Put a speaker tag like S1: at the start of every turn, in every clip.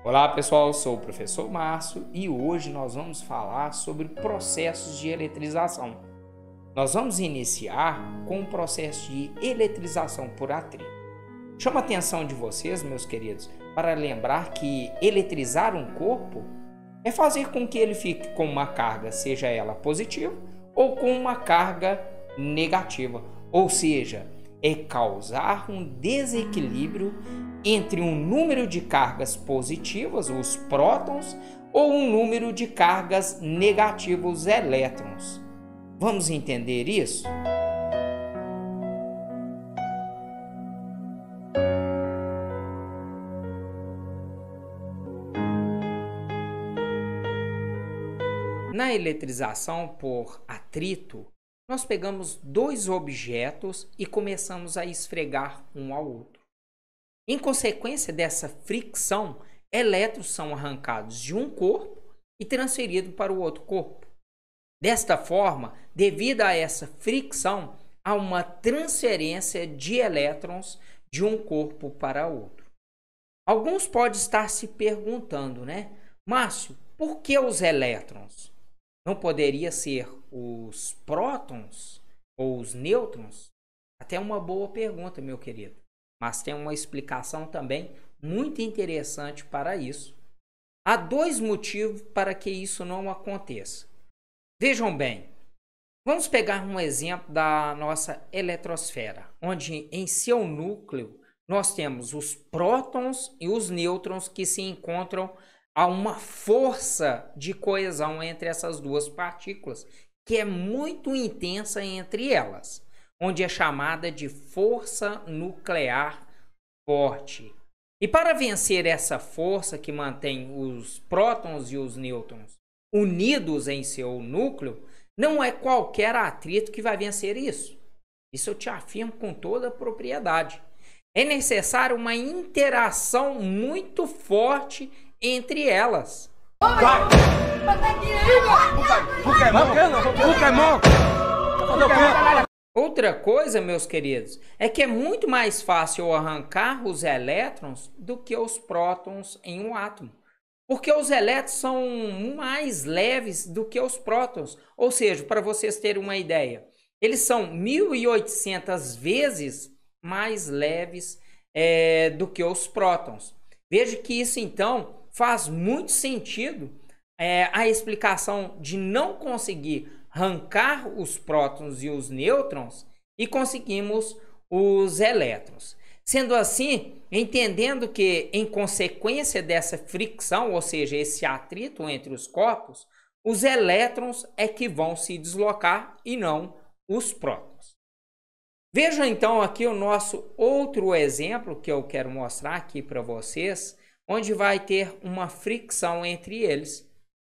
S1: Olá pessoal, sou o professor Márcio e hoje nós vamos falar sobre processos de eletrização. Nós vamos iniciar com o processo de eletrização por atrito. Chamo a atenção de vocês, meus queridos, para lembrar que eletrizar um corpo é fazer com que ele fique com uma carga, seja ela positiva ou com uma carga negativa, ou seja, é causar um desequilíbrio entre um número de cargas positivas, os prótons, ou um número de cargas negativas, os elétrons. Vamos entender isso? Na eletrização por atrito, nós pegamos dois objetos e começamos a esfregar um ao outro. Em consequência dessa fricção, elétrons são arrancados de um corpo e transferidos para o outro corpo. Desta forma, devido a essa fricção, há uma transferência de elétrons de um corpo para outro. Alguns podem estar se perguntando, Márcio, por que os elétrons? Não poderia ser os prótons ou os nêutrons? Até uma boa pergunta, meu querido. Mas tem uma explicação também muito interessante para isso. Há dois motivos para que isso não aconteça. Vejam bem, vamos pegar um exemplo da nossa eletrosfera, onde em seu núcleo nós temos os prótons e os nêutrons que se encontram a uma força de coesão entre essas duas partículas, que é muito intensa entre elas, onde é chamada de força nuclear forte. E para vencer essa força que mantém os prótons e os nêutrons unidos em seu núcleo, não é qualquer atrito que vai vencer isso. Isso eu te afirmo com toda a propriedade. É necessário uma interação muito forte entre elas. Outra coisa, meus queridos, é que é muito mais fácil arrancar os elétrons do que os prótons em um átomo. Porque os elétrons são mais leves do que os prótons. Ou seja, para vocês terem uma ideia, eles são 1.800 vezes mais leves do que os prótons. Veja que isso, então, faz muito sentido a explicação de não conseguir arrancar os prótons e os nêutrons e conseguimos os elétrons. Sendo assim, entendendo que em consequência dessa fricção, ou seja, esse atrito entre os corpos, os elétrons é que vão se deslocar e não os prótons. Vejam então aqui o nosso outro exemplo que eu quero mostrar aqui para vocês, onde vai ter uma fricção entre eles.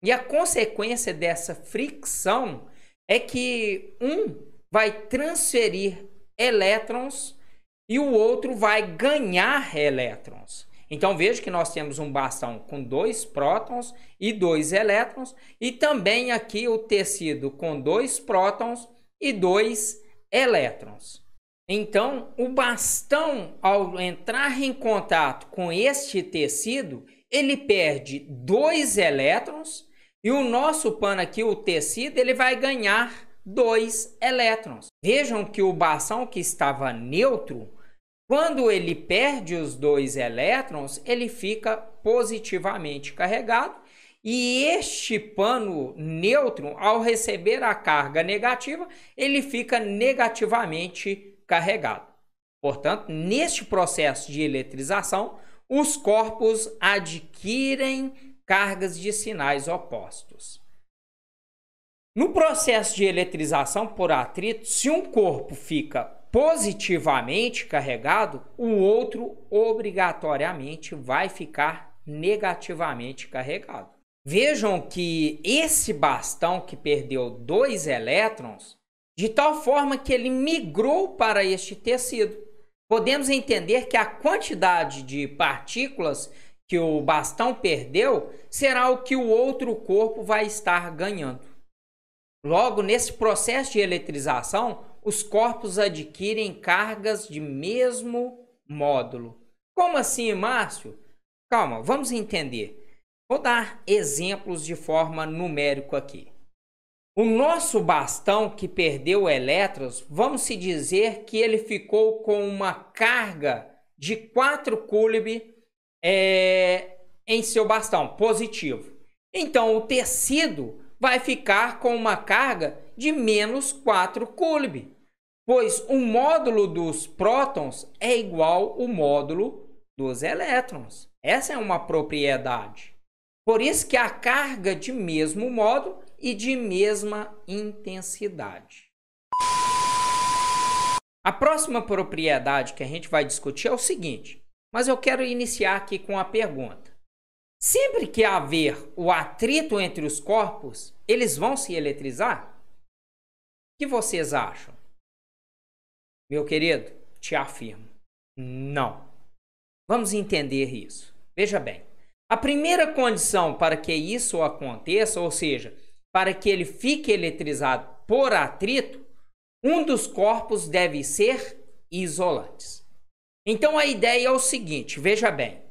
S1: E a consequência dessa fricção é que um vai transferir elétrons e o outro vai ganhar elétrons. Então veja que nós temos um bastão com 2 prótons e 2 elétrons, e também aqui o tecido com 2 prótons e 2 elétrons. Então, o bastão, ao entrar em contato com este tecido, ele perde 2 elétrons e o nosso pano aqui, o tecido, ele vai ganhar 2 elétrons. Vejam que o bastão que estava neutro, quando ele perde os 2 elétrons, ele fica positivamente carregado e este pano neutro, ao receber a carga negativa, ele fica negativamente carregado. Portanto, neste processo de eletrização, os corpos adquirem cargas de sinais opostos. No processo de eletrização por atrito, se um corpo fica positivamente carregado, o outro obrigatoriamente vai ficar negativamente carregado. Vejam que esse bastão que perdeu 2 elétrons, de tal forma que ele migrou para este tecido. Podemos entender que a quantidade de partículas que o bastão perdeu será o que o outro corpo vai estar ganhando. Logo, nesse processo de eletrização, os corpos adquirem cargas de mesmo módulo. Como assim, Márcio? Calma, vamos entender. Vou dar exemplos de forma numérica aqui. O nosso bastão que perdeu elétrons, vamos se dizer que ele ficou com uma carga de 4 coulomb em seu bastão, positivo. Então, o tecido vai ficar com uma carga de menos 4 coulomb, pois o módulo dos prótons é igual ao módulo dos elétrons. Essa é uma propriedade. Por isso que a carga de mesmo módulo e de mesma intensidade. A próxima propriedade que a gente vai discutir é o seguinte, mas eu quero iniciar aqui com a pergunta. Sempre que haver o atrito entre os corpos, eles vão se eletrizar? O que vocês acham? Meu querido, te afirmo, não. Vamos entender isso. Veja bem, a primeira condição para que isso aconteça, ou seja, para que ele fique eletrizado por atrito, um dos corpos deve ser isolantes. Então a ideia é o seguinte, veja bem,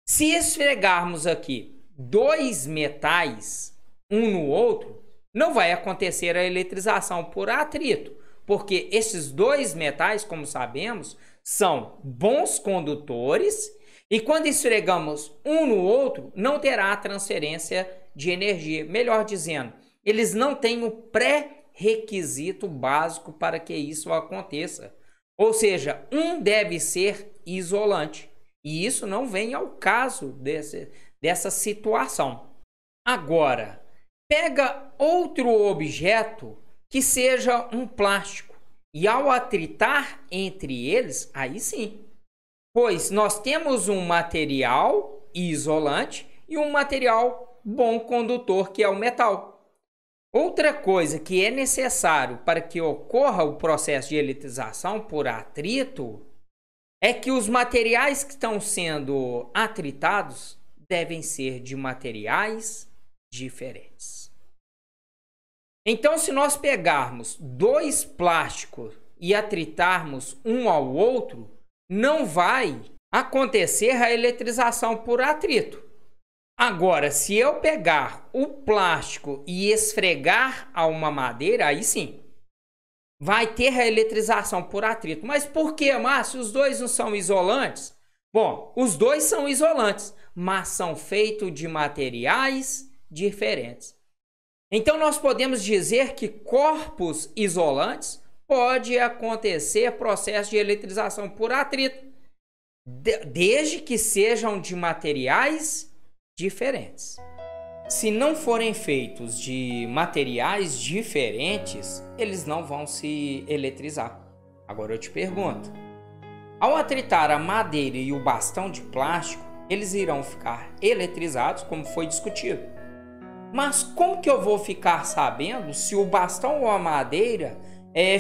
S1: se esfregarmos aqui dois metais um no outro, não vai acontecer a eletrização por atrito, porque esses dois metais, como sabemos, são bons condutores e quando esfregamos um no outro, não terá transferência de energia. Melhor dizendo, eles não têm o pré-requisito básico para que isso aconteça. Ou seja, um deve ser isolante. E isso não vem ao caso dessa situação. Agora, pega outro objeto que seja um plástico. E ao atritar entre eles, aí sim. Pois nós temos um material isolante e um material bom condutor, que é o metal. Outra coisa que é necessário para que ocorra o processo de eletrização por atrito é que os materiais que estão sendo atritados devem ser de materiais diferentes. Então, se nós pegarmos dois plásticos e atritarmos um ao outro, não vai acontecer a eletrização por atrito. Agora, se eu pegar o plástico e esfregar a uma madeira, aí sim, vai ter a eletrização por atrito. Mas por que, Márcio? Os dois não são isolantes? Bom, os dois são isolantes, mas são feitos de materiais diferentes. Então, nós podemos dizer que corpos isolantes pode acontecer processo de eletrização por atrito, desde que sejam de materiais diferentes. Se não forem feitos de materiais diferentes, eles não vão se eletrizar. Agora eu te pergunto, ao atritar a madeira e o bastão de plástico, eles irão ficar eletrizados, como foi discutido. Mas como que eu vou ficar sabendo se o bastão ou a madeira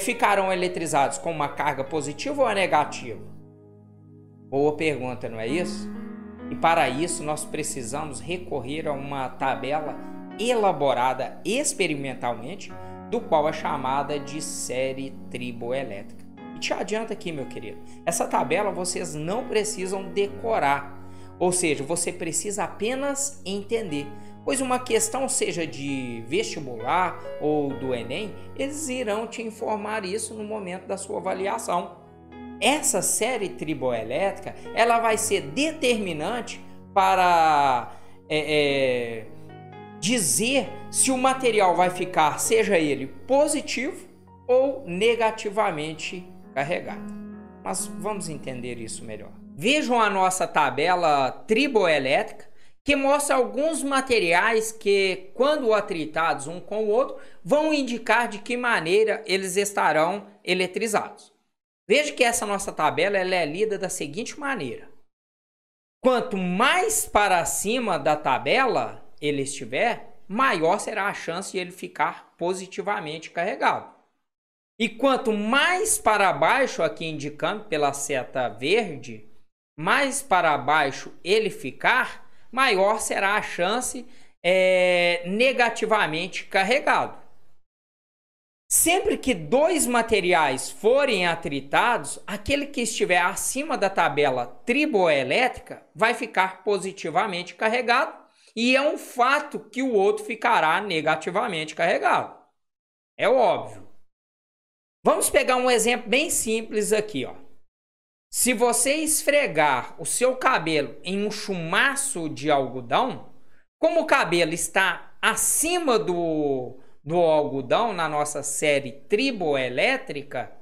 S1: ficarão eletrizados com uma carga positiva ou negativa? Boa pergunta, não é isso? E para isso nós precisamos recorrer a uma tabela elaborada experimentalmente, do qual é chamada de série triboelétrica. E te adianto aqui, meu querido, essa tabela vocês não precisam decorar, ou seja, você precisa apenas entender. Pois uma questão seja de vestibular ou do Enem, eles irão te informar isso no momento da sua avaliação. Essa série triboelétrica, ela vai ser determinante para dizer se o material vai ficar, seja ele positivo ou negativamente carregado. Mas vamos entender isso melhor. Vejam a nossa tabela triboelétrica, que mostra alguns materiais que, quando atritados um com o outro, vão indicar de que maneira eles estarão eletrizados. Veja que essa nossa tabela ela é lida da seguinte maneira. Quanto mais para cima da tabela ele estiver, maior será a chance de ele ficar positivamente carregado. E quanto mais para baixo, aqui indicando pela seta verde, mais para baixo ele ficar, maior será a chance negativamente carregado. Sempre que dois materiais forem atritados, aquele que estiver acima da tabela triboelétrica vai ficar positivamente carregado, e é um fato que o outro ficará negativamente carregado. É óbvio. Vamos pegar um exemplo bem simples aqui, ó. Se você esfregar o seu cabelo em um chumaço de algodão, como o cabelo está acima do algodão na nossa série triboelétrica,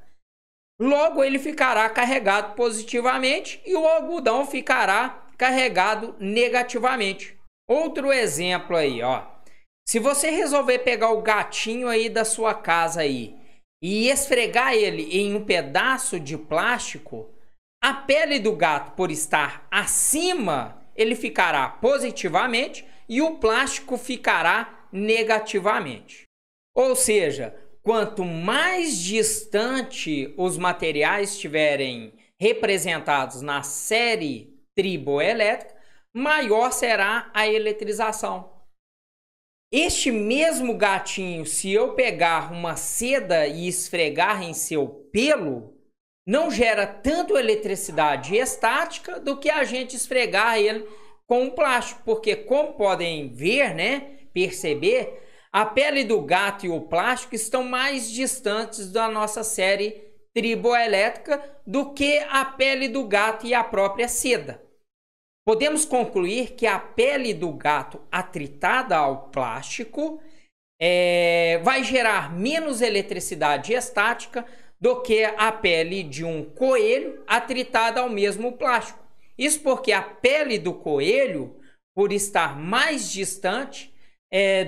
S1: logo ele ficará carregado positivamente e o algodão ficará carregado negativamente. Outro exemplo aí, ó. Se você resolver pegar o gatinho aí da sua casa aí e esfregar ele em um pedaço de plástico, a pele do gato, por estar acima, ele ficará positivamente e o plástico ficará negativamente. Ou seja, quanto mais distante os materiais estiverem representados na série triboelétrica, maior será a eletrização. Este mesmo gatinho, se eu pegar uma seda e esfregar em seu pelo, não gera tanto eletricidade estática do que a gente esfregar ele com um plástico, porque como podem ver, né, perceber, a pele do gato e o plástico estão mais distantes da nossa série triboelétrica do que a pele do gato e a própria seda. Podemos concluir que a pele do gato atritada ao plástico vai gerar menos eletricidade estática do que a pele de um coelho atritada ao mesmo plástico. Isso porque a pele do coelho, por estar mais distante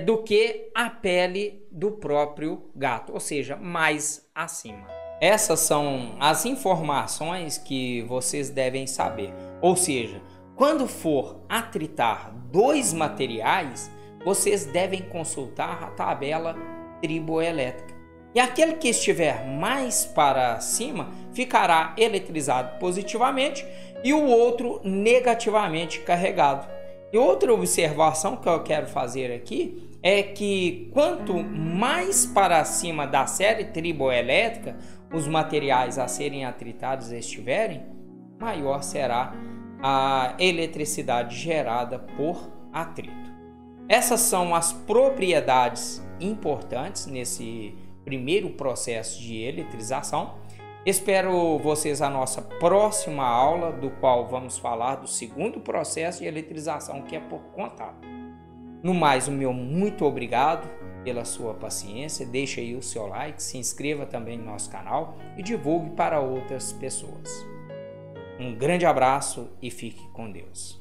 S1: do que a pele do próprio gato, ou seja, mais acima. Essas são as informações que vocês devem saber. Ou seja, quando for atritar dois materiais, vocês devem consultar a tabela triboelétrica. E aquele que estiver mais para cima ficará eletrizado positivamente e o outro negativamente carregado. E outra observação que eu quero fazer aqui é que quanto mais para cima da série triboelétrica os materiais a serem atritados estiverem, maior será a eletricidade gerada por atrito. Essas são as propriedades importantes nesse primeiro processo de eletrização. Espero vocês na nossa próxima aula, do qual vamos falar do segundo processo de eletrização, que é por contato. No mais, o meu muito obrigado pela sua paciência. Deixe aí o seu like, se inscreva também no nosso canal e divulgue para outras pessoas. Um grande abraço e fique com Deus.